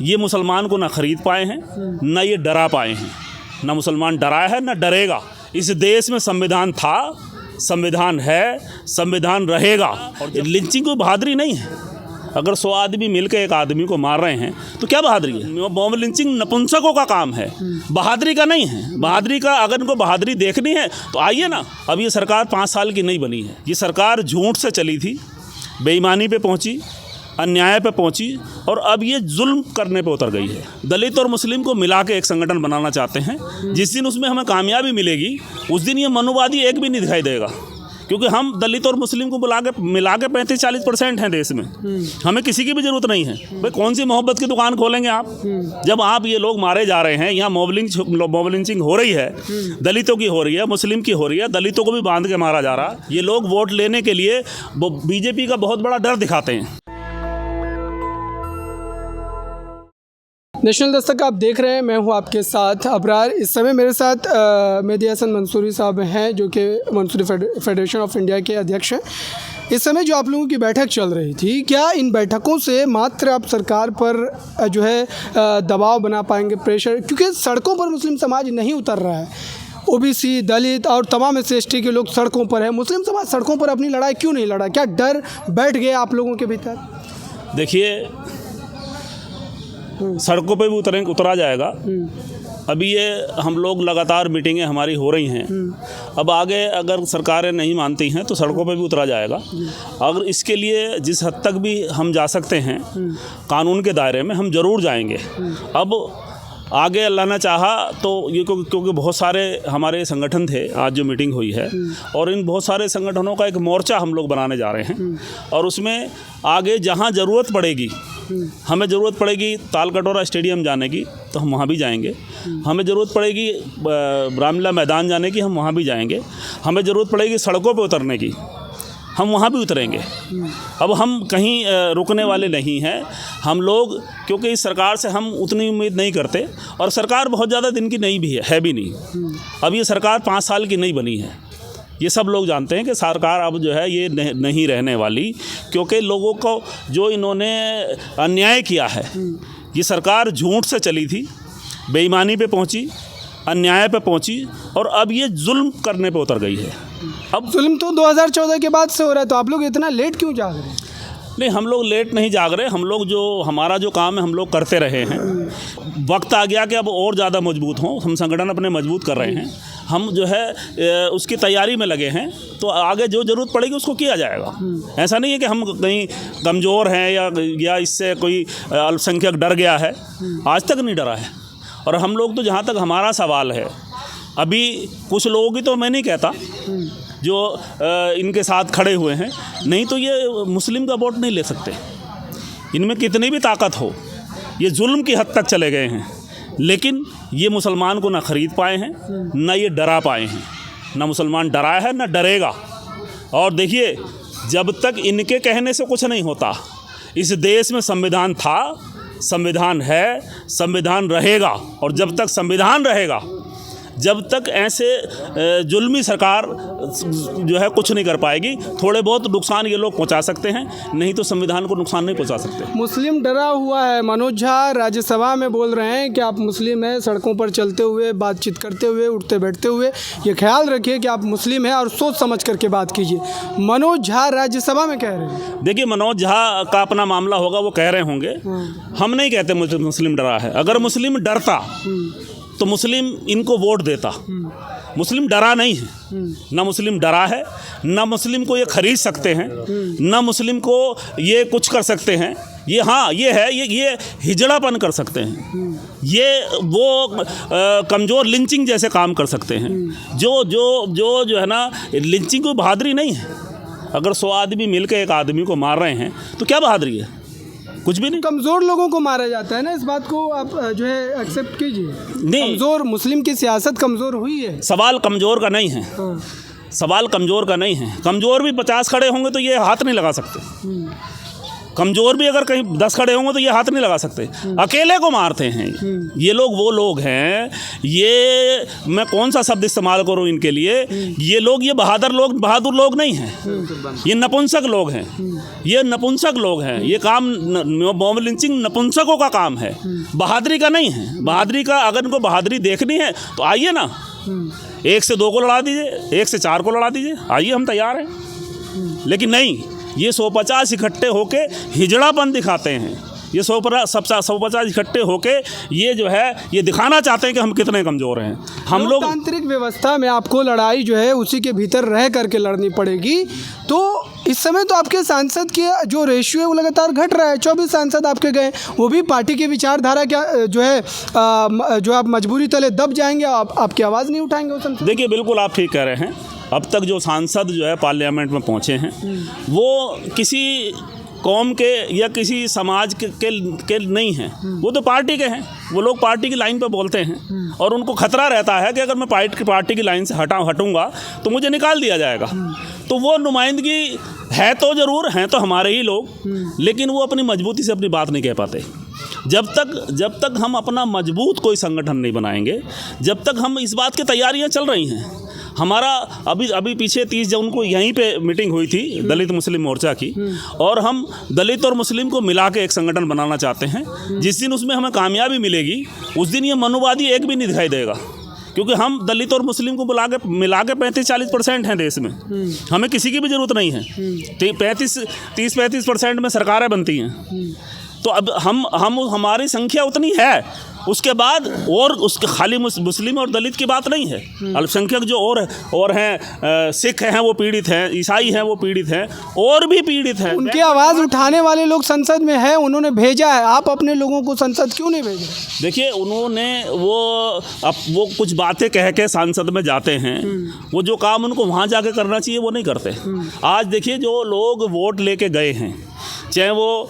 ये मुसलमान को ना खरीद पाए हैं, ना ये डरा पाए हैं। ना मुसलमान डरा है ना डरेगा। इस देश में संविधान था, संविधान है, संविधान रहेगा। और लिंचिंग कोई बहादुरी नहीं है। अगर 100 आदमी मिलकर एक आदमी को मार रहे हैं तो क्या बहादुरी है? मॉब लिंचिंग नपुंसकों का काम है, बहादुरी का नहीं है। बहादुरी का अगर इनको बहादुरी देखनी है तो आइए ना। अब ये सरकार 5 साल की नहीं बनी है। ये सरकार झूठ से चली थी, बेईमानी पे पहुंची, अन्याय पे पहुंची और अब ये जुल्म करने पे उतर गई है। दलित और मुस्लिम को मिला के एक संगठन बनाना चाहते हैं। जिस दिन उसमें हमें कामयाबी मिलेगी उस दिन ये मनुवादी एक भी नहीं दिखाई देगा, क्योंकि हम दलित और मुस्लिम को मिला के 35-40% हैं देश में। हमें किसी की भी ज़रूरत नहीं है। भाई कौन सी मोहब्बत की दुकान खोलेंगे आप, जब आप ये लोग मारे जा रहे हैं। यहाँ मॉब लिंचिंग हो रही है, दलितों की हो रही है, मुस्लिम की हो रही है, दलितों को भी बांध के मारा जा रहा। ये लोग वोट लेने के लिए बीजेपी का बहुत बड़ा डर दिखाते हैं। नेशनल दस्तक आप देख रहे हैं, मैं हूं आपके साथ अबरार। इस समय मेरे साथ मेहदी हसन मंसूरी साहब हैं, जो कि मंसूरी फेडरेशन ऑफ इंडिया के अध्यक्ष हैं। इस समय जो आप लोगों की बैठक चल रही थी, क्या इन बैठकों से मात्र आप सरकार पर जो है दबाव बना पाएंगे, प्रेशर? क्योंकि सड़कों पर मुस्लिम समाज नहीं उतर रहा है। ओबीसी, दलित और तमाम SC/ST के लोग सड़कों पर है। मुस्लिम समाज सड़कों पर अपनी लड़ाई क्यों नहीं लड़ा? क्या डर बैठ गया आप लोगों के भीतर? देखिए, सड़कों पे भी उतरा जाएगा। अभी ये हम लोग लगातार मीटिंगें हमारी हो रही हैं। अब आगे अगर सरकारें नहीं मानती हैं तो सड़कों पे भी उतरा जाएगा। अगर इसके लिए जिस हद तक भी हम जा सकते हैं कानून के दायरे में, हम ज़रूर जाएंगे। अब आगे अल्लाह ने चाहा तो ये क्योंकि बहुत सारे हमारे संगठन थे, आज जो मीटिंग हुई है, और इन बहुत सारे संगठनों का एक मोर्चा हम लोग बनाने जा रहे हैं। और उसमें आगे जहाँ ज़रूरत पड़ेगी, हमें ज़रूरत पड़ेगी तालकटोरा स्टेडियम जाने की तो हम वहाँ भी जाएंगे। हमें ज़रूरत पड़ेगी रामलीला मैदान जाने की, हम वहाँ भी जाएंगे। हमें ज़रूरत पड़ेगी सड़कों पे उतरने की, हम वहाँ भी उतरेंगे। अब हम कहीं रुकने वाले नहीं हैं हम लोग, क्योंकि इस सरकार से हम उतनी उम्मीद नहीं करते। और सरकार बहुत ज़्यादा दिन की नहीं भी है भी नहीं। अब ये सरकार 5 साल की नहीं बनी है। ये सब लोग जानते हैं कि सरकार अब जो है ये नहीं रहने वाली, क्योंकि लोगों को जो इन्होंने अन्याय किया है। ये सरकार झूठ से चली थी, बेईमानी पे पहुंची, अन्याय पे पहुंची और अब ये जुल्म करने पे उतर गई है। अब जुल्म तो 2014 के बाद से हो रहा है, तो आप लोग इतना लेट क्यों जाग रहे हैं? नहीं, हम लोग लेट नहीं जाग रहे। हम लोग जो हमारा जो काम है हम लोग करते रहे हैं। वक्त आ गया कि अब और ज़्यादा मजबूत हों, हम संगठन अपने मजबूत कर रहे हैं। हम जो है उसकी तैयारी में लगे हैं, तो आगे जो ज़रूरत पड़ेगी उसको किया जाएगा। ऐसा नहीं है कि हम कहीं कमज़ोर हैं या इससे कोई अल्पसंख्यक डर गया है। आज तक नहीं डरा है। और हम लोग तो, जहाँ तक हमारा सवाल है, अभी कुछ लोगों की तो मैं नहीं कहता जो इनके साथ खड़े हुए हैं, नहीं तो ये मुस्लिम का वोट नहीं ले सकते। इनमें कितनी भी ताकत हो, ये जुल्म की हद तक चले गए हैं, लेकिन ये मुसलमान को ना खरीद पाए हैं, ना ये डरा पाए हैं। ना मुसलमान डरा है ना डरेगा। और देखिए, जब तक इनके कहने से कुछ नहीं होता, इस देश में संविधान था, संविधान है, संविधान रहेगा। और जब तक संविधान रहेगा, जब तक ऐसे जुल्मी सरकार जो है कुछ नहीं कर पाएगी। थोड़े बहुत नुकसान ये लोग पहुंचा सकते हैं, नहीं तो संविधान को नुकसान नहीं पहुंचा सकते। मुस्लिम डरा हुआ है। मनोज झा राज्यसभा में बोल रहे हैं कि आप मुस्लिम हैं, सड़कों पर चलते हुए, बातचीत करते हुए, उठते बैठते हुए ये ख्याल रखिए कि आप मुस्लिम हैं और सोच समझ करके बात कीजिए। मनोज झा राज्यसभा में कह रहे हैं। देखिए, मनोज झा का अपना मामला होगा, वो कह रहे होंगे। हम नहीं कहते मुस्लिम डरा है। अगर मुस्लिम डरता तो मुस्लिम इनको वोट देता। मुस्लिम डरा नहीं है, ना मुस्लिम डरा है, ना मुस्लिम को ये खरीद सकते हैं, ना मुस्लिम को ये कुछ कर सकते हैं। ये हाँ, ये है, ये हिजड़ापन कर सकते हैं। ये वो कमज़ोर लिंचिंग जैसे काम कर सकते हैं। जो है ना, लिंचिंग कोई बहादुरी नहीं है। अगर 100 आदमी मिलकर एक आदमी को मार रहे हैं तो क्या बहादुरी है? कुछ भी नहीं। कमज़ोर लोगों को मारा जाता है ना, इस बात को आप जो है एक्सेप्ट कीजिए। कमज़ोर, मुस्लिम की सियासत कमज़ोर हुई है। सवाल कमज़ोर का नहीं है। सवाल कमज़ोर का नहीं है। कमज़ोर भी 50 खड़े होंगे तो ये हाथ नहीं लगा सकते। कमज़ोर भी अगर कहीं 10 खड़े होंगे तो ये हाथ नहीं लगा सकते, अकेले को मारते हैं। ये लोग वो लोग हैं, ये मैं कौन सा शब्द इस्तेमाल करूं इनके लिए, ये लोग ये बहादुर लोग नहीं हैं, ये नपुंसक लोग हैं, ये नपुंसक लोग हैं। ये काम मॉब लिंचिंग नपुंसकों का काम है, बहादुरी का नहीं है। बहादुरी का अगर इनको बहादुरी देखनी है तो आइए ना, 1 से 2 को लड़ा दीजिए, 1 से 4 को लड़ा दीजिए, आइए हम तैयार हैं। लेकिन नहीं, ये 150 इकट्ठे होके हिजड़ापन दिखाते हैं। ये 150 इकट्ठे होके ये जो है ये दिखाना चाहते हैं कि हम कितने कमज़ोर हैं। हम लोग लोकतांत्रिक व्यवस्था में आपको लड़ाई जो है उसी के भीतर रह करके लड़नी पड़ेगी। तो इस समय तो आपके सांसद के जो रेशियो है वो लगातार घट रहा है। 24 सांसद आपके गए, वो भी पार्टी की विचारधारा क्या जो है जो आप मजबूरी तले दब जाएंगे, आपकी आवाज़ नहीं उठाएंगे उस संसद। देखिए, बिल्कुल आप ठीक कह रहे हैं। अब तक जो सांसद जो है पार्लियामेंट में पहुँचे हैं वो किसी कौम के या किसी समाज के नहीं हैं, वो तो पार्टी के हैं। वो लोग पार्टी की लाइन पे बोलते हैं और उनको खतरा रहता है कि अगर मैं पार्टी की लाइन से हटूंगा तो मुझे निकाल दिया जाएगा। तो वो नुमाइंदगी है तो ज़रूर हैं, तो हमारे ही लोग, लेकिन वो अपनी मजबूती से अपनी बात नहीं कह पाते। जब तक हम अपना मजबूत कोई संगठन नहीं बनाएंगे, जब तक हम इस बात की तैयारियां चल रही हैं। हमारा अभी पीछे 30 जून को यहीं पे मीटिंग हुई थी दलित मुस्लिम मोर्चा की, और हम दलित और मुस्लिम को मिला के एक संगठन बनाना चाहते हैं। जिस दिन उसमें हमें कामयाबी मिलेगी उस दिन ये मनुवादी एक भी नहीं दिखाई देगा, क्योंकि हम दलित और मुस्लिम को मिला के 35-40% हैं देश में। हमें किसी की भी ज़रूरत नहीं है। 30-35% में सरकारें बनती हैं। तो अब हमारी संख्या उतनी है, उसके बाद और उसके खाली मुस्लिम और दलित की बात नहीं है। अल्पसंख्यक जो और हैं, सिख हैं वो पीड़ित हैं, ईसाई हैं वो पीड़ित हैं, और भी पीड़ित हैं। उनकी आवाज़ उठाने वाले लोग संसद में हैं, उन्होंने भेजा है। आप अपने लोगों को संसद क्यों नहीं भेजे? देखिए, उन्होंने वो कुछ बातें कह के सांसद में जाते हैं, वो जो काम उनको वहाँ जाके करना चाहिए वो नहीं करते। आज देखिए, जो लोग वोट लेके गए हैं, चाहे वो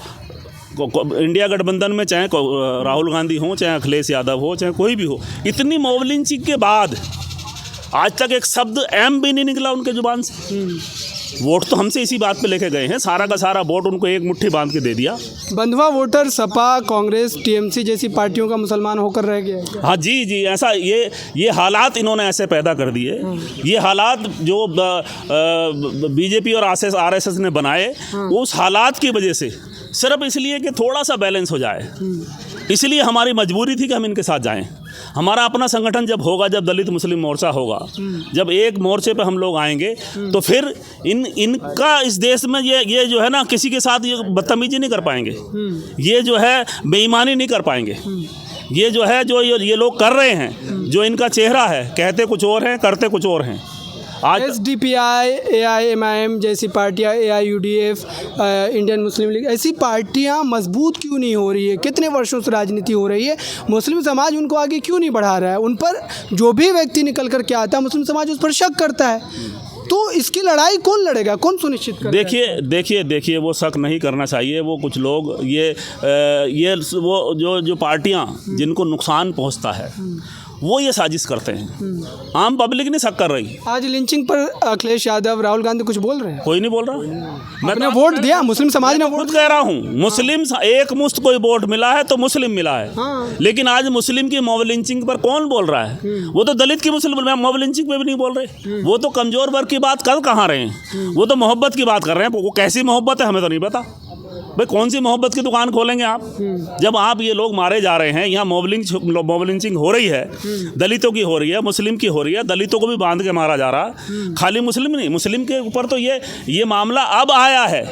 इंडिया गठबंधन में चाहे राहुल गांधी हो, चाहे अखिलेश यादव हो, चाहे कोई भी हो, इतनी मॉब लिंचिंग के बाद आज तक एक शब्द एम भी नहीं निकला उनके जुबान से। वोट तो हमसे इसी बात पे लेके गए हैं, सारा का सारा वोट उनको एक मुट्ठी बांध के दे दिया। बंधुआ वोटर सपा, कांग्रेस, टीएमसी जैसी पार्टियों का मुसलमान होकर रह गया। हाँ जी, ऐसा ये हालात इन्होंने ऐसे पैदा कर दिए। ये हालात जो बीजेपी और आरएसएस ने बनाए, उस हालात की वजह से, सिर्फ इसलिए कि थोड़ा सा बैलेंस हो जाए, इसलिए हमारी मजबूरी थी कि हम इनके साथ जाएं। हमारा अपना संगठन जब होगा, जब दलित मुस्लिम मोर्चा होगा, जब एक मोर्चे पे हम लोग आएंगे, तो फिर इनका इस देश में ये जो है ना, किसी के साथ ये बदतमीजी नहीं कर पाएंगे, ये जो है बेईमानी नहीं कर पाएंगे। ये जो है जो ये लोग कर रहे हैं, जो इनका चेहरा है, कहते कुछ और हैं, करते कुछ और हैं। आज SDPI, AIMIM जैसी पार्टियाँ, AIUDF, इंडियन मुस्लिम लीग, ऐसी पार्टियाँ मजबूत क्यों नहीं हो रही है? कितने वर्षों से राजनीति हो रही है, मुस्लिम समाज उनको आगे क्यों नहीं बढ़ा रहा है? उन पर जो भी व्यक्ति निकल कर के आता है, मुस्लिम समाज उस पर शक करता है। तो इसकी लड़ाई कौन लड़ेगा, कौन सुनिश्चित करेगा? देखिए, वो शक नहीं करना चाहिए। वो कुछ लोग ये वो जो पार्टियाँ जिनको नुकसान पहुँचता है, वो ये साजिश करते हैं। आम पब्लिक नहीं शक कर रही। आज लिंचिंग पर अखिलेश यादव, राहुल गांधी कुछ बोल रहे हैं? कोई नहीं बोल रहा। मैंने वोट दिया, मुस्लिम समाज ने वोट कह रहा हूँ, मुस्लिम एक मुश्त कोई वोट मिला है तो मुस्लिम मिला है। हाँ। लेकिन आज मुस्लिम की मॉब लिंचिंग पर कौन बोल रहा है? वो तो दलित की मुस्लिम मॉब लिंचिंग पे भी नहीं बोल रहे। वो तो कमजोर वर्ग की बात कर कहाँ रहे हैं? वो तो मोहब्बत की बात कर रहे हैं। वो कैसी मोहब्बत है हमें तो नहीं पता। भाई, कौन सी मोहब्बत की दुकान खोलेंगे आप? जब आप ये लोग मारे जा रहे हैं, यहाँ मॉब लिंचिंग हो रही है, दलितों की हो रही है, मुस्लिम की हो रही है, दलितों को भी बांध के मारा जा रहा है। खाली मुस्लिम नहीं, मुस्लिम के ऊपर तो ये मामला अब आया है।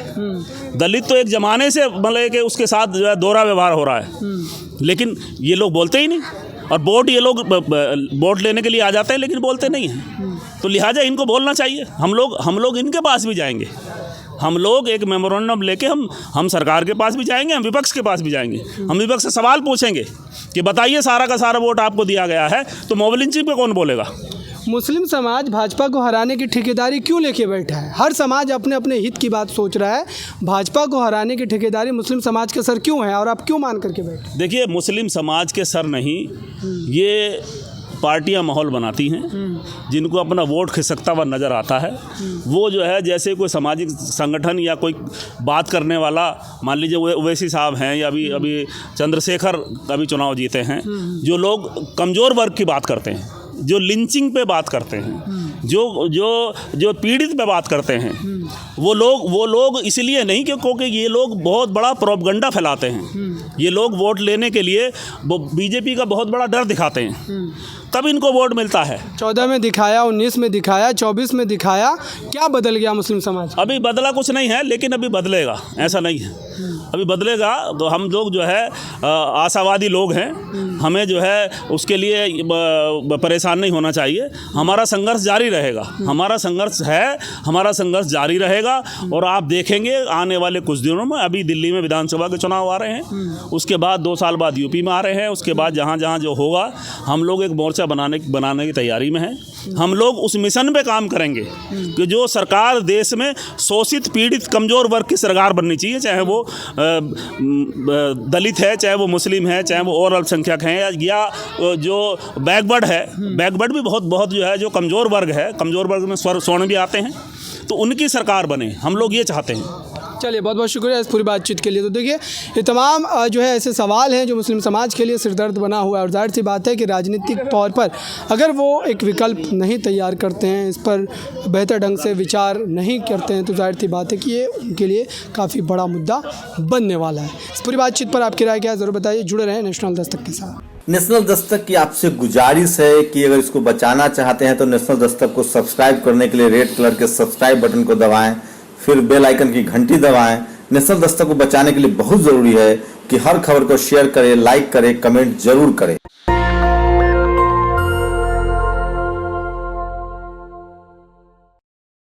दलित तो एक ज़माने से मतलब कि उसके साथ जो है दोहरा व्यवहार हो रहा है, लेकिन ये लोग बोलते ही नहीं। और वोट ये लोग वोट लेने के लिए आ जाते हैं, लेकिन बोलते नहीं हैं। तो लिहाजा इनको बोलना चाहिए। हम लोग इनके पास भी जाएंगे। हम लोग एक मेमोरेंडम लेके हम सरकार के पास भी जाएंगे, हम विपक्ष के पास भी जाएंगे। हम विपक्ष से सवाल पूछेंगे कि बताइए, सारा का सारा वोट आपको दिया गया है, तो मॉब लिंचिंग पे कौन बोलेगा? मुस्लिम समाज भाजपा को हराने की ठेकेदारी क्यों लेके बैठा है? हर समाज अपने अपने हित की बात सोच रहा है। भाजपा को हराने की ठेकेदारी मुस्लिम समाज के सर क्यों है, और आप क्यों मान करके बैठे? देखिए, मुस्लिम समाज के सर नहीं, ये पार्टियां माहौल बनाती हैं, जिनको अपना वोट खिसकता हुआ नज़र आता है, वो जो है जैसे कोई सामाजिक संगठन या कोई बात करने वाला, मान लीजिए ओवैसी साहब हैं या अभी चंद्रशेखर अभी चुनाव जीते हैं, जो लोग कमज़ोर वर्ग की बात करते हैं, जो लिंचिंग पे बात करते हैं, जो पीड़ित पे बात करते हैं, वो लोग इसलिए नहीं क्योंकि ये लोग बहुत बड़ा प्रोपगंडा फैलाते हैं। ये लोग वोट लेने के लिए वो बीजेपी का बहुत बड़ा डर दिखाते हैं, तब इनको वोट मिलता है। 14 में दिखाया, 19 में दिखाया, 24 में दिखाया, क्या बदल गया मुस्लिम समाज? अभी बदला कुछ नहीं है, लेकिन अभी बदलेगा, ऐसा नहीं है, अभी बदलेगा। तो हम लोग जो है आशावादी लोग हैं, हमें जो है उसके लिए परेशान नहीं होना चाहिए। हमारा संघर्ष जारी रहेगा, हमारा संघर्ष है, हमारा संघर्ष जारी रहेगा। और आप देखेंगे आने वाले कुछ दिनों में, अभी दिल्ली में विधानसभा के चुनाव आ रहे हैं, उसके बाद 2 साल बाद यूपी में आ रहे हैं, उसके बाद जहाँ जहाँ जो होगा, हम लोग एक मोर्चा बनाने की तैयारी में हैं। हम लोग उस मिशन पे काम करेंगे कि जो सरकार देश में शोषित, पीड़ित, कमज़ोर वर्ग की सरकार बननी चाहिए, चाहे वो दलित है, चाहे वो मुस्लिम है, चाहे वो और अल्पसंख्यक हैं, या जो बैकवर्ड है, बैकवर्ड भी बहुत जो है, जो कमज़ोर वर्ग है, कमज़ोर वर्ग में स्वर्ण भी आते हैं, तो उनकी सरकार बने, हम लोग ये चाहते हैं। चलिए, बहुत बहुत शुक्रिया इस पूरी बातचीत के लिए। तो देखिए, ये तमाम जो है ऐसे सवाल हैं जो मुस्लिम समाज के लिए सिरदर्द बना हुआ है, और जाहिर सी बात है कि राजनीतिक तौर पर अगर वो एक विकल्प नहीं तैयार करते हैं, इस पर बेहतर ढंग से विचार नहीं करते हैं, तो जाहिर सी बात है कि ये उनके लिए काफ़ी बड़ा मुद्दा बनने वाला है। इस पूरी बातचीत पर आपकी राय क्या है, ज़रूर बताइए। जुड़े रहें नेशनल दस्तक के साथ। नेशनल दस्तक की आपसे गुजारिश है कि अगर इसको बचाना चाहते हैं तो नेशनल दस्तक को सब्सक्राइब करने के लिए रेड कलर के सब्सक्राइब बटन को दबाएं, फिर बेल आइकन की घंटी दबाएं। नेशनल दस्तक को बचाने के लिए बहुत ज़रूरी है कि हर खबर को शेयर करें, लाइक करें, कमेंट जरूर करें।